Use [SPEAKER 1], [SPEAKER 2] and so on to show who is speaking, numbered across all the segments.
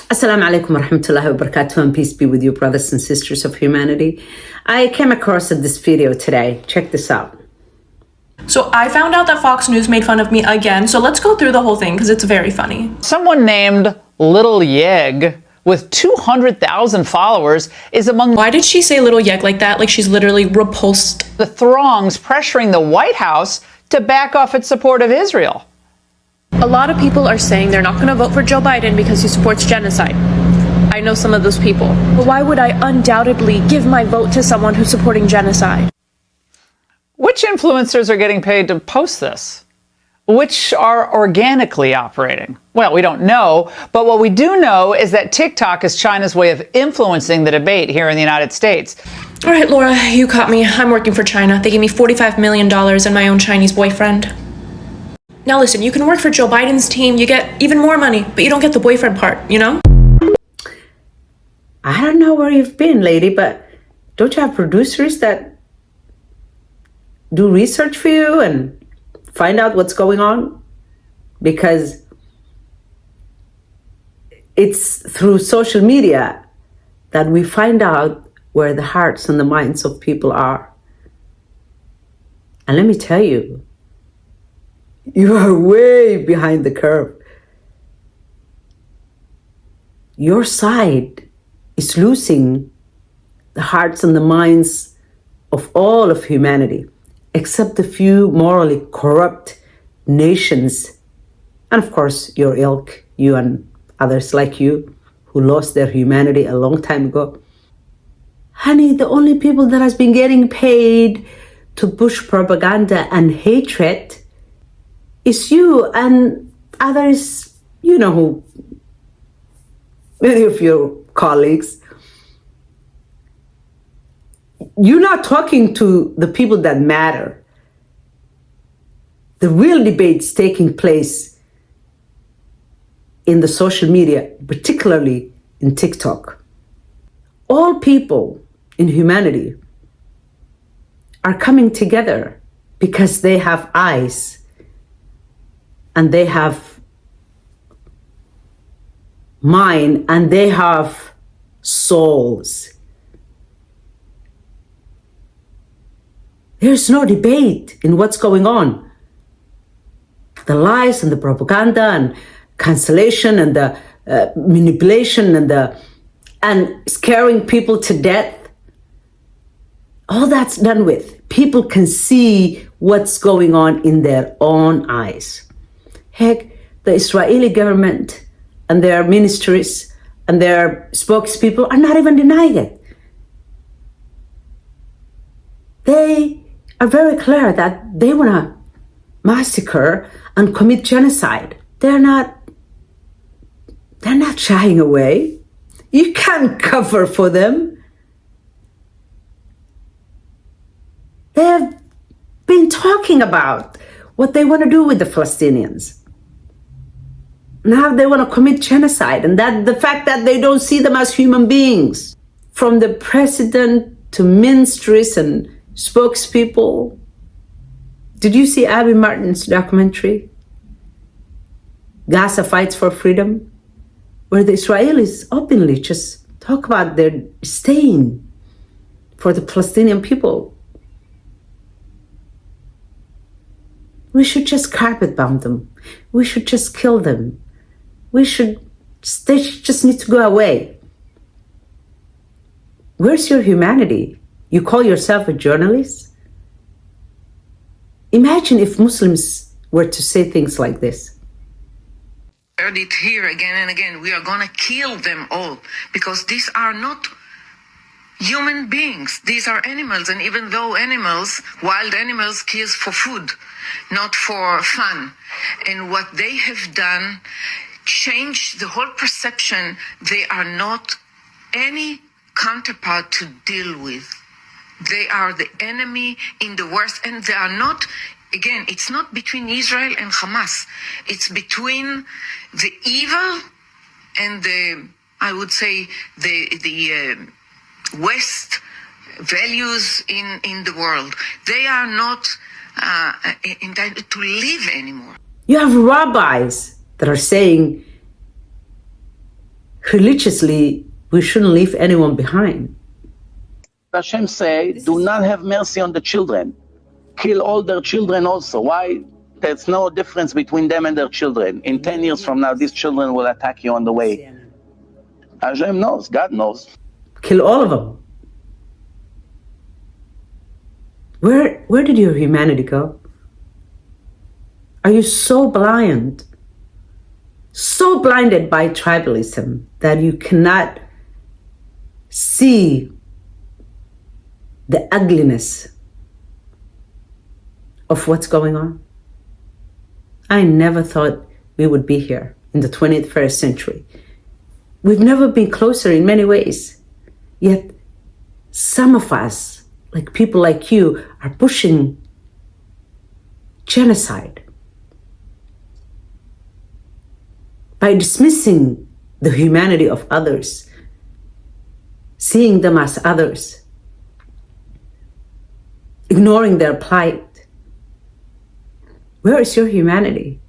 [SPEAKER 1] Assalamu alaikum wa rahmatullahi wa barakatuh, and peace be with you, brothers and sisters of humanity. I came across this video today. Check this out.
[SPEAKER 2] So I found out that Fox News made fun of me again, so let's go through the whole thing because it's very funny.
[SPEAKER 3] Someone named Little Yeg with 200,000 followers is among
[SPEAKER 2] Why did she say Little Yeg like that? Like she's literally repulsed.
[SPEAKER 3] the throngs pressuring the White House to back off its support of Israel.
[SPEAKER 4] A lot of people are saying they're not going to vote for Joe Biden because he supports genocide. I know some of those people. But why would I undoubtedly give my vote to someone who's supporting genocide?
[SPEAKER 3] Which influencers are getting paid to post this? Which are organically operating? Well, we don't know, but what we do know is that TikTok is China's way of influencing the debate here in the United States.
[SPEAKER 2] All right, Laura, you caught me. I'm working for China. They gave me $45 million and my own Chinese boyfriend. Now listen, you can work for Joe Biden's team, you get even more money, but you don't get the boyfriend part, you know?
[SPEAKER 1] I don't know where you've been, lady, but don't you have producers that do research for you and find out what's going on? Because it's through social media that we find out where the hearts and the minds of people are. And let me tell you, you are way behind the curve. Your side is losing the hearts and the minds of all of humanity, except a few morally corrupt nations. And of course, your ilk, you and others like you, who lost their humanity a long time ago. Honey, the only people that has been getting paid to push propaganda and hatred is you and others, you know who, many of your colleagues. You're not talking to the people that matter. The real debate's taking place in the social media, particularly in TikTok. All people in humanity are coming together because they have eyes and they have mind and they have souls. There's no debate in what's going on. The lies and the propaganda and cancellation and the manipulation and scaring people to death, all that's done with. People can see what's going on in their own eyes. Heck, the Israeli government and their ministries and their spokespeople are not even denying it. They are very clear that they want to massacre and commit genocide. They're not shying away. You can't cover for them. They've been talking about what they want to do with the Palestinians. Now they want to commit genocide, and that the fact that they don't see them as human beings. From the president to ministries and spokespeople. Did you see Abby Martin's documentary, Gaza Fights for Freedom? Where the Israelis openly just talk about their disdain for the Palestinian people. We should just carpet bomb them. We should just kill them. They just need to go away. Where's your humanity? You call yourself a journalist? Imagine if Muslims were to say things like this.
[SPEAKER 5] Heard it here again and again. We are going to kill them all because these are not human beings. These are animals. And even though animals, wild animals, kills for food, not for fun. And what they have done changed the whole perception. They are not any counterpart to deal with. They are the enemy in the worst, and they are not, again, it's not between Israel and Hamas. It's between the evil and I would say, the West values in the world. They are not entitled to live anymore.
[SPEAKER 1] You have rabbis that are saying religiously, we shouldn't leave anyone behind.
[SPEAKER 6] Hashem say, do not have mercy on the children. Kill all their children also. Why? There's no difference between them and their children. In 10 years from now, these children will attack you on the way. Hashem knows, God knows.
[SPEAKER 1] Kill all of them. Where did your humanity go? Are you so blind, so blinded by tribalism that you cannot see the ugliness of what's going on? I never thought we would be here in the 21st century. We've never been closer in many ways. Yet some of us, like people like you, are pushing genocide by dismissing the humanity of others, seeing them as others, ignoring their plight. Where is your humanity?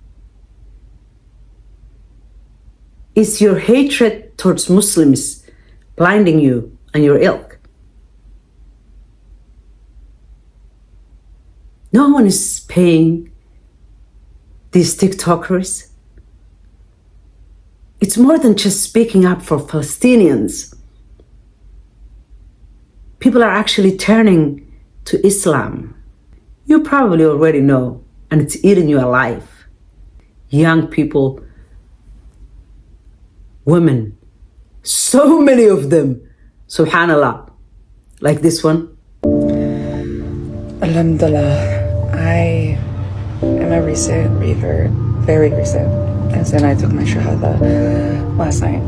[SPEAKER 1] Is your hatred towards Muslims blinding you and your ilk? No one is paying these TikTokers. It's more than just speaking up for Palestinians. People are actually turning to Islam. You probably already know, and it's eating you alive. Young people, women, so many of them, subhanallah, like this one.
[SPEAKER 7] Alhamdulillah, I am a recent revert, very recent, as in I took my shahada last night.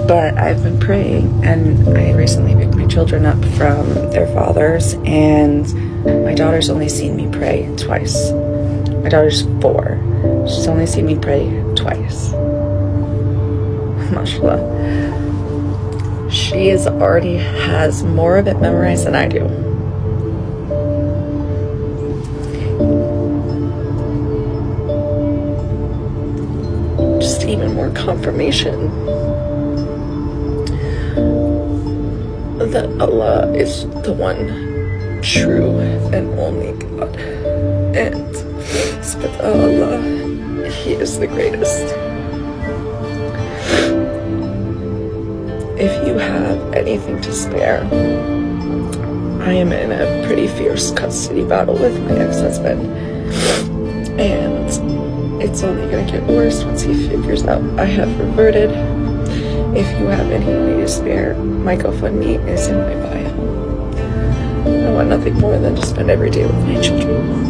[SPEAKER 7] But I've been praying, and I recently picked my children up from their fathers, and my daughter's only seen me pray twice. My daughter's 4. She's only seen me pray twice. MashaAllah. She already has more of it memorized than I do. Just even more confirmation that Allah is the one true and only God. And subhanAllah, He is the greatest. If you have anything to spare, I am in a pretty fierce custody battle with my ex-husband, and it's only going to get worse once he figures out I have reverted. If you have any money to spare, my GoFundMe is in my bio. I want nothing more than to spend every day with my children.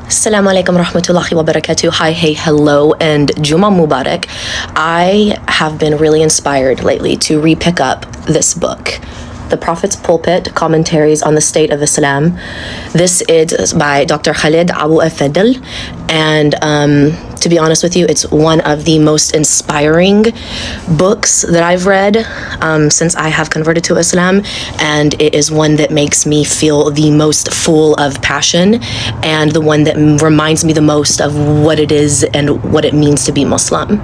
[SPEAKER 8] Assalamu alaikum rahmatullahi wa barakatuh. Hi, hey, hello, and Juma Mubarak. I have been really inspired lately to re-pick up this book, The Prophet's Pulpit, Commentaries on the State of Islam. This is by Dr. Khalid Abu Afadl, and to be honest with you, it's one of the most inspiring books that I've read since I have converted to Islam, and it is one that makes me feel the most full of passion, and the one that reminds me the most of what it is and what it means to be Muslim.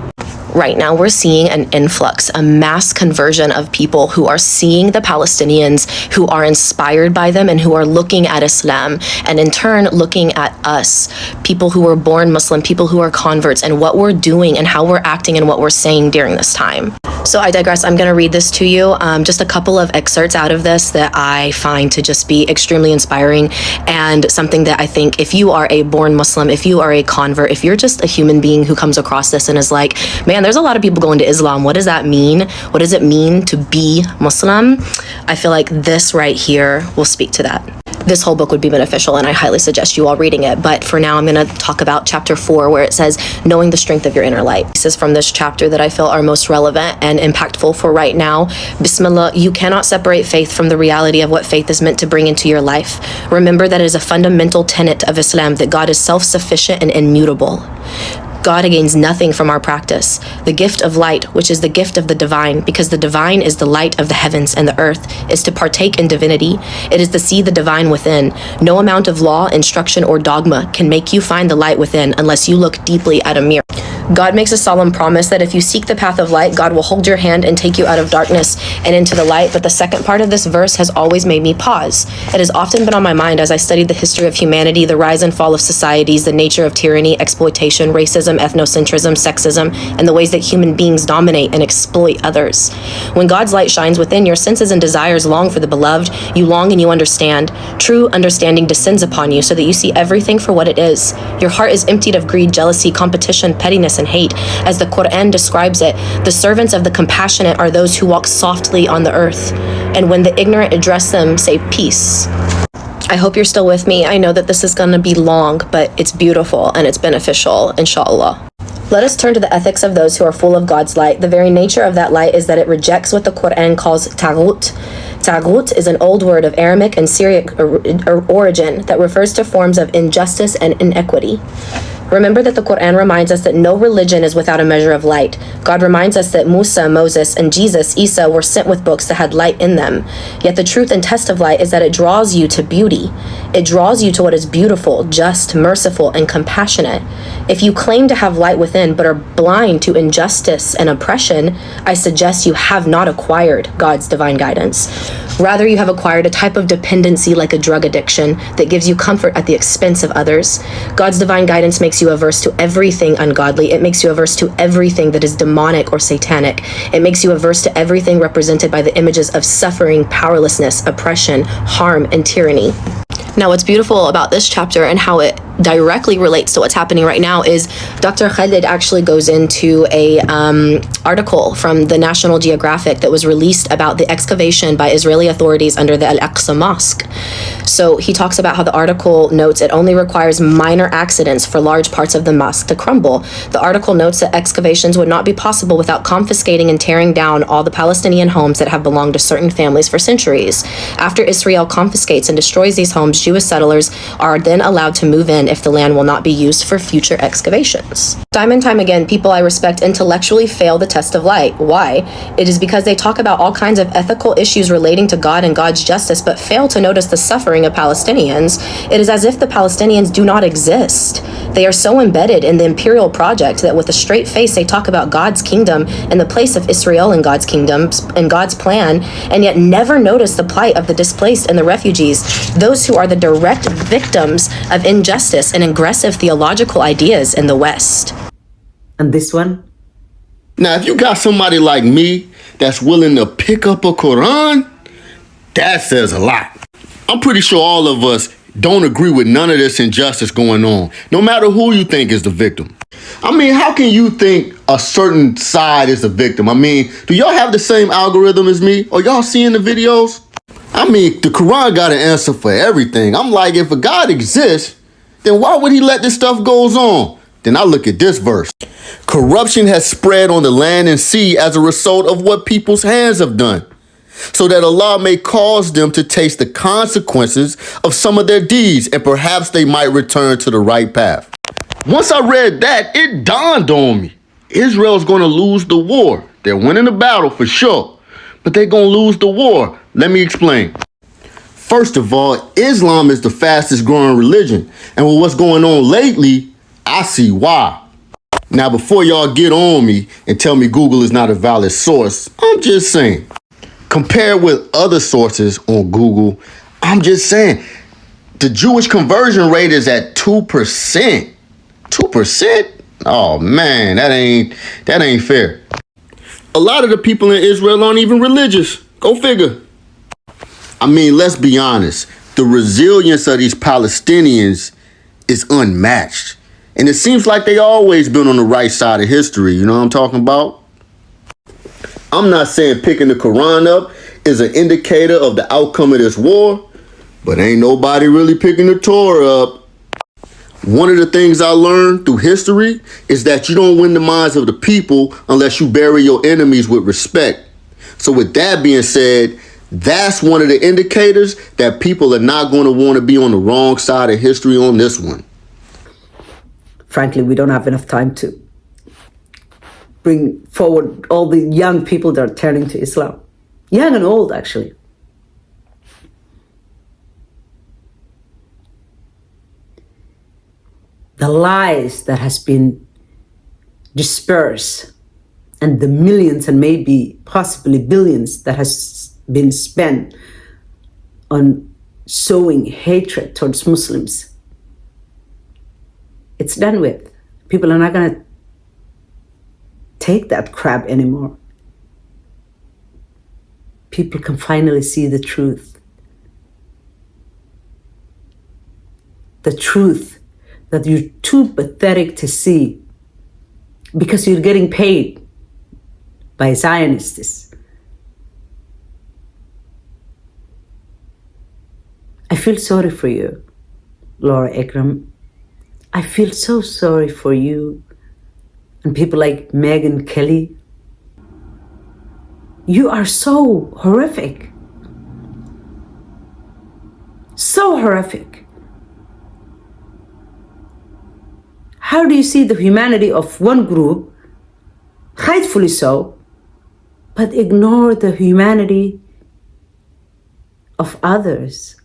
[SPEAKER 8] Right now, we're seeing an influx, a mass conversion of people who are seeing the Palestinians, who are inspired by them, and who are looking at Islam, and in turn, looking at us, people who were born Muslim, people who are converts, and what we're doing and how we're acting and what we're saying during this time. So I digress. I'm going to read this to you. Just a couple of excerpts out of this that I find to just be extremely inspiring, and something that I think if you are a born Muslim, if you are a convert, if you're just a human being who comes across this and is like, man, there's a lot of people going to Islam. What does that mean? What does it mean to be Muslim? I feel like this right here will speak to that. This whole book would be beneficial, and I highly suggest you all reading it. But for now, I'm going to talk about chapter 4, where it says, knowing the strength of your inner light. This is from this chapter that I feel are most relevant and impactful for right now. Bismillah, you cannot separate faith from the reality of what faith is meant to bring into your life. Remember that it is a fundamental tenet of Islam that God is self-sufficient and immutable. God gains nothing from our practice. The gift of light, which is the gift of the divine, because the divine is the light of the heavens and the earth, is to partake in divinity. It is to see the divine within. No amount of law, instruction, or dogma can make you find the light within unless you look deeply at a mirror. God makes a solemn promise that if you seek the path of light, God will hold your hand and take you out of darkness and into the light. But the second part of this verse has always made me pause. It has often been on my mind as I studied the history of humanity, the rise and fall of societies, the nature of tyranny, exploitation, racism, ethnocentrism, sexism, and the ways that human beings dominate and exploit others. When God's light shines within, your senses and desires long for the beloved. You long and you understand. True understanding descends upon you so that you see everything for what it is. Your heart is emptied of greed, jealousy, competition, pettiness, and hate. As the Quran describes it, the servants of the compassionate are those who walk softly on the earth, and when the ignorant address them, say peace. I hope you're still with me. I know that this is going to be long, but it's beautiful and it's beneficial, inshallah. Let us turn to the ethics of those who are full of God's light. The very nature of that light is that it rejects what the Quran calls taghut. Taghut is an old word of Aramaic and Syriac origin that refers to forms of injustice and inequity. Remember that the Quran reminds us that no religion is without a measure of light. God reminds us that Musa, Moses, and Jesus, Isa, were sent with books that had light in them. Yet the truth and test of light is that it draws you to beauty. It draws you to what is beautiful, just, merciful, and compassionate. If you claim to have light within but are blind to injustice and oppression, I suggest you have not acquired God's divine guidance. Rather, you have acquired a type of dependency like a drug addiction that gives you comfort at the expense of others. God's divine guidance makes you averse to everything ungodly. It makes you averse to everything that is demonic or satanic. It makes you averse to everything represented by the images of suffering, powerlessness, oppression, harm, and tyranny. Now, what's beautiful about this chapter and how it directly relates to what's happening right now is Dr. Khalid actually goes into a article from the National Geographic that was released about the excavation by Israeli authorities under the Al-Aqsa Mosque. So he talks about how the article notes it only requires minor accidents for large parts of the mosque to crumble. The article notes that excavations would not be possible without confiscating and tearing down all the Palestinian homes that have belonged to certain families for centuries. After Israel confiscates and destroys these homes, Jewish settlers are then allowed to move in if the land will not be used for future excavations. Time and time again, people I respect intellectually fail the test of light. Why? It is because they talk about all kinds of ethical issues relating to God and God's justice, but fail to notice the suffering of Palestinians. It is as if the Palestinians do not exist. They are so embedded in the imperial project that with a straight face they talk about God's kingdom and the place of Israel in God's kingdom and God's plan, and yet never notice the plight of the displaced and the refugees, those who are the direct victims of injustice and aggressive theological ideas in the West.
[SPEAKER 1] And this one?
[SPEAKER 9] Now, if you got somebody like me that's willing to pick up a Quran, that says a lot. I'm pretty sure all of us don't agree with none of this injustice going on, no matter who you think is the victim. I mean, how can you think a certain side is the victim? I mean, do y'all have the same algorithm as me? Or y'all seeing the videos? I mean, the Quran got an answer for everything. I'm like, if a God exists, then why would he let this stuff goes on? Then I look at this verse. Corruption has spread on the land and sea as a result of what people's hands have done, so that Allah may cause them to taste the consequences of some of their deeds, and perhaps they might return to the right path. Once I read that, it dawned on me. Israel's going to lose the war. They're winning the battle for sure, but they're going to lose the war. Let me explain. First of all, Islam is the fastest growing religion, and with what's going on lately, I see why. Now, before y'all get on me and tell me Google is not a valid source, I'm just saying, compared with other sources on Google, I'm just saying, the Jewish conversion rate is at 2%. 2%? Oh man, that ain't fair. A lot of the people in Israel aren't even religious. Go figure. I mean, let's be honest. The resilience of these Palestinians is unmatched. And it seems like they always been on the right side of history. You know what I'm talking about? I'm not saying picking the Quran up is an indicator of the outcome of this war, but ain't nobody really picking the Torah up. One of the things I learned through history is that you don't win the minds of the people unless you bury your enemies with respect. So with that being said, that's one of the indicators that people are not going to want to be on the wrong side of history on this one.
[SPEAKER 1] frankly, we don't have enough time to bring forward all the young people that are turning to Islam. Young and old, actually. The lies that has been dispersed and the millions and maybe possibly billions that has been spent on sowing hatred towards Muslims, it's done with. People are not going to take that crap anymore. People can finally see the truth. The truth that you're too pathetic to see because you're getting paid by Zionists. I feel sorry for you, Laura Ingraham. I feel so sorry for you and people like Megyn Kelly. You are so horrific. So horrific. How do you see the humanity of one group, rightfully so, but ignore the humanity of others?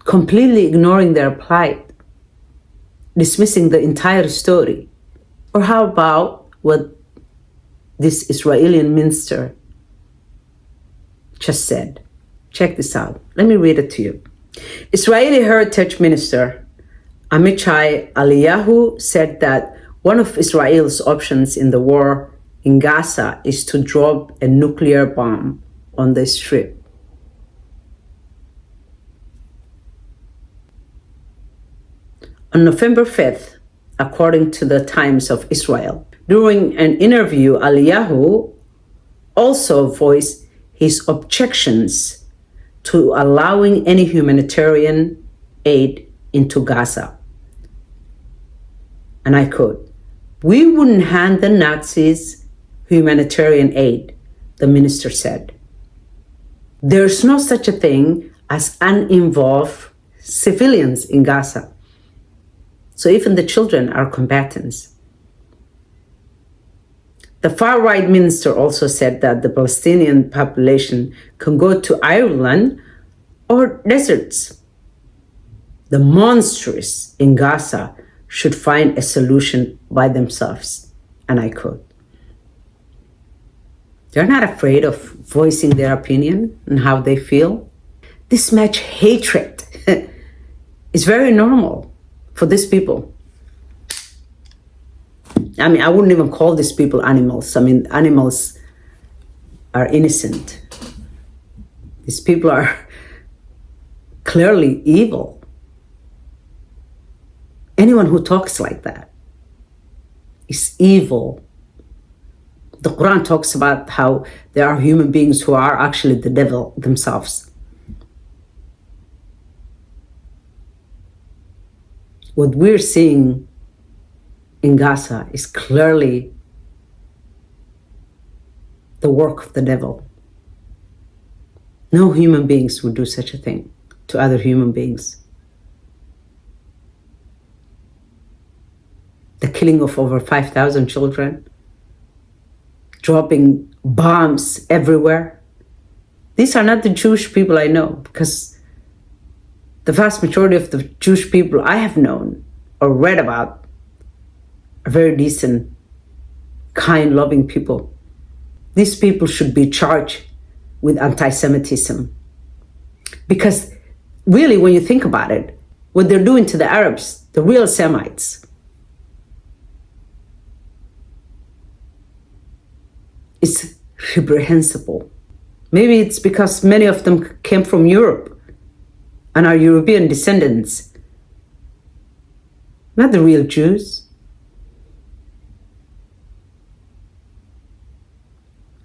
[SPEAKER 1] Completely ignoring their plight, dismissing the entire story. Or how about what this Israeli minister just said? Check this out. Let me read it to you. Israeli Heritage Minister Amichai Eliyahu said that one of Israel's options in the war in Gaza is to drop a nuclear bomb on the Strip. On November 5th, according to the Times of Israel, during an interview, Eliyahu also voiced his objections to allowing any humanitarian aid into Gaza. And I quote, "We wouldn't hand the Nazis humanitarian aid," the minister said. "There's no such a thing as uninvolved civilians in Gaza. So even the children are combatants." The far-right minister also said that the Palestinian population can go to Ireland or deserts. The monsters in Gaza should find a solution by themselves. And I quote. They're not afraid of voicing their opinion and how they feel. This much hatred is very normal for these people. I mean, I wouldn't even call these people animals. I mean, animals are innocent. These people are clearly evil. Anyone who talks like that is evil. The Quran talks about how there are human beings who are actually the devil themselves. What we're seeing in Gaza is clearly the work of the devil. No human beings would do such a thing to other human beings. The killing of over 5,000 children, dropping bombs everywhere. These are not the Jewish people I know, because the vast majority of the Jewish people I have known or read about are very decent, kind, loving people. These people should be charged with anti-Semitism. Because really, when you think about it, what they're doing to the Arabs, the real Semites, is reprehensible. Maybe it's because many of them came from Europe and are European descendants, not the real Jews.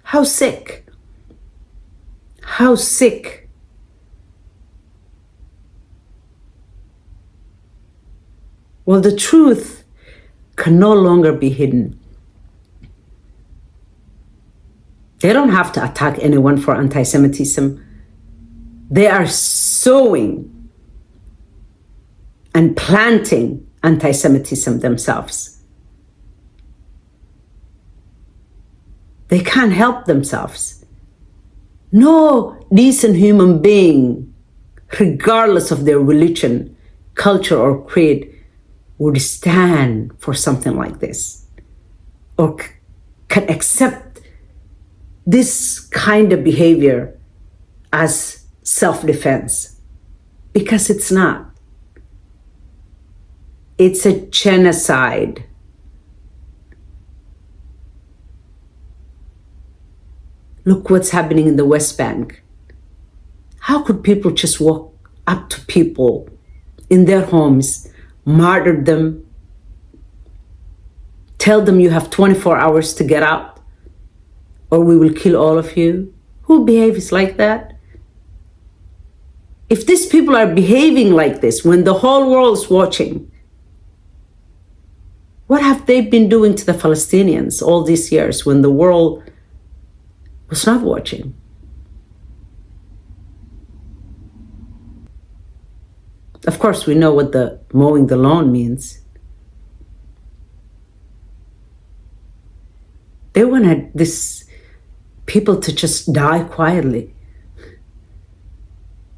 [SPEAKER 1] How sick. How sick. Well, the truth can no longer be hidden. They don't have to attack anyone for anti-Semitism. They are sowing and planting anti-Semitism themselves. They can't help themselves. No decent human being, regardless of their religion, culture, or creed, would stand for something like this or can accept this kind of behavior as self-defense, because it's not. It's a genocide. Look what's happening in the West Bank. How could people just walk up to people in their homes, murder them, tell them you have 24 hours to get out, or we will kill all of you? Who behaves like that? If these people are behaving like this when the whole world is watching, what have they been doing to the Palestinians all these years when the world was not watching? Of course, we know what the mowing the lawn means. They wanted these people to just die quietly.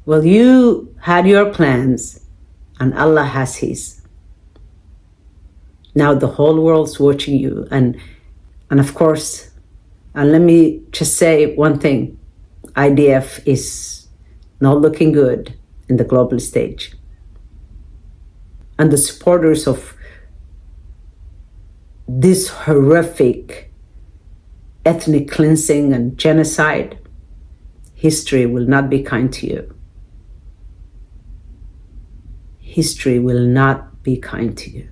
[SPEAKER 1] Well, you had your plans and Allah has His. Now the whole world's watching you. And of course, and let me just say one thing, IDF is not looking good in the global stage. And the supporters of this horrific ethnic cleansing and genocide, history will not be kind to you. History will not be kind to you.